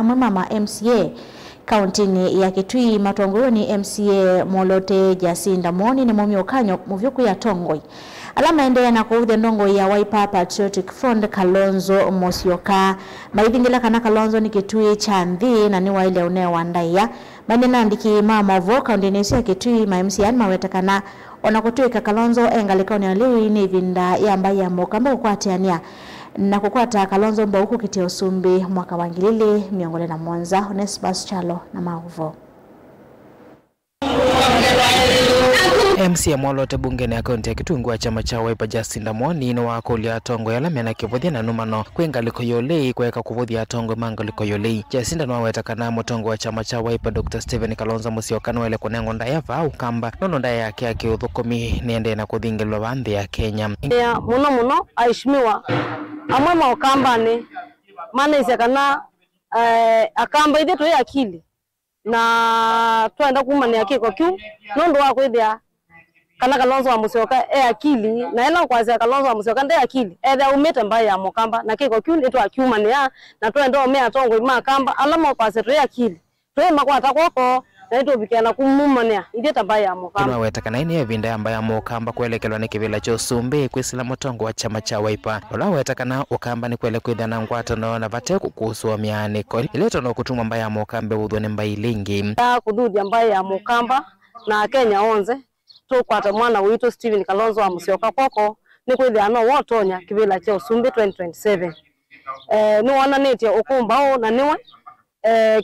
amwe mama MCA kauntini ya Kitui matongoroni MCA Molote Jacinda Moni ni mumio kanyo muvyuku ya Tongoi alama endea na kuudhe ndongo ya Wiper Patriotic Front Kalonzo Musyoka maithingila kana Kalonzo ni Kitui Chanthi na ni waile uneo wandaiya manena ndiki mama vo kauntini ya Kitui ma MCA mawetakana ona kutuika Kalonzo engalikoni aliwi ni vinda ya ambaye ya mokamba kukwatiania na kukwata Kalonzo mba huku kitia usumbi mwaka wangilili miongole na Mwanza. Onesbus Chalo na Mauvo. MCA Molote bungeni ya kaunti ya Kitui wa chama cha Wiper Jacinda Moni ni wakulia Tongoi alame na kivuthia na numano kwengaliko yolei kweka kuvuthia Tongoi mangaliko yolei. Jacinda nwawetakana mutongo wa chama cha Wiper Dr. Stephen Kalonzo Musyoka wele kunengo ndayava ukamba nono ndaya yake ya kiuthukumi niende na kuthingilwa bandhi ya Kenya. Ya muno aishimiwa amwe maukamba ni manese kana akamba ide tuwe akili na tuenda kumani yake kwa kiu nondo wako idea kana Kalonzo wa Musyoka akili na ela kwaza Kalonzo wa Musyoka nde akili edha umete mbaya ya mukamba na kiko kiu eto akiumani ya na tuenda omea Tongoi makamba alama kwaza tuwe akili tuwe makwata kwako na ito bikiana kumumania ide tambaya ya mukamba tunawetakana ini evinda ambaye ya mukamba kuelekelwa ni kivila cha usumbi kwisila mutongo wa chama cha Wiper olawetakana ukamba ni kwele kwithana ngwatano na vate kukusua mianiko ileto no kutumwa ambaye ya mukamba udhone mbai lingi kududi ambaye ya mukamba na Kenya onze tukwata mwana wito Stephen Kalonzo wa Musyoka koko ni kwithana wotonya kivila cha usumbi 2027 ni wana netia ukumbao na niwe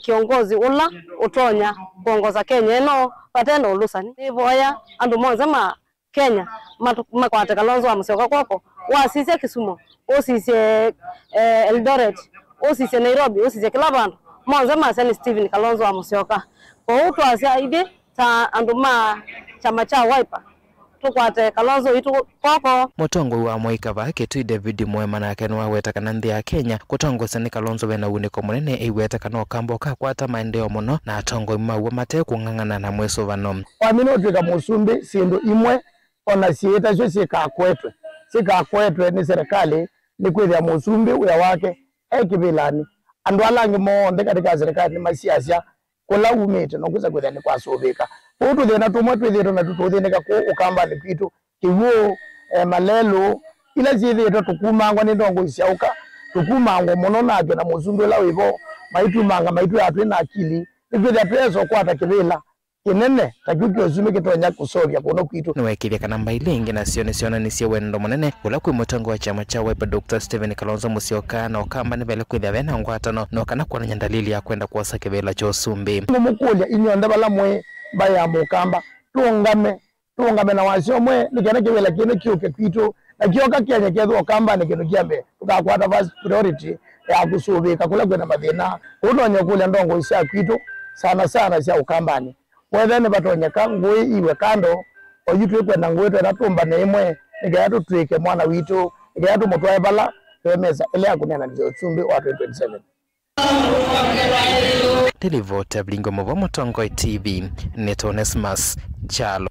kiongozi ula utonya kuongoza Kenya eno patendo ulusani nivoya andu monzema Kenya makwata Kalonzo wa Musyoka koko wasise Kisumu osise Eldoret osise Nairobi osise Kilabando monzema sani Stephen Kalonzo wa Musyoka kwa utu asia ide ta anduma chama cha Wiper tukwate Kalonzo itu koko mutongo wa Moikava Kitui David Mwema na kenwa wetakana nthi ya Kenya kutongoza ni Kalonzo wena uniko munene iwetakana okambo kakwata maendeleo muno na Tongoi maua mate kung'ang'ana na mweso vano wamino twika musumbi sindu imwe ona sieta sio sikakwetwe ni serikali ni kwithia musumbi uya wake ekivilani andu alangi monde katika serikali ni masiasa kula umete no kuza kwithia ni kwasubika utu thina tumwe twithira na tututhinika ku ukamba ni kwitu kiwo malelo ila zithira tukumangwa ni ndongo isiauka tukumangwa muno nake na musumbi la wivo maitu manga maitu atu na akili nithira peso kwata kivila kinene takuki ozume kitonya kusovya kuno kwitu niwekithia kana mbai lingi na sione ni cio wendo munene ula kwi mutongo wa chama cha Wiper Dr. Stephen Kalonzo Musyoka na okamba ni vele kwithia vena ngwatano no kana kuona dalili ya kwenda kuosa kivila cha usumbi mukulia inyonda bala mwe baya mukamba tuungame na wasio mwe nikana kivila kine kiuke kwitu na kioka Kenya ketho okamba ni kinu kiambe tukakwata first priority ya kusubika kula kwena mathina unonya kule ndongo isia kwitu sana sia ukambani wethene batonyeka ngui iwe kando oyitwe kwenda ngui twena tumba na imwe nikaya tutwike mwana witu nikaya tumutwae bala twemeza ile akunena ndio usumbi wa 2027 Televota Blingo Movo Tongoi TV Neto Onesbus Chalo.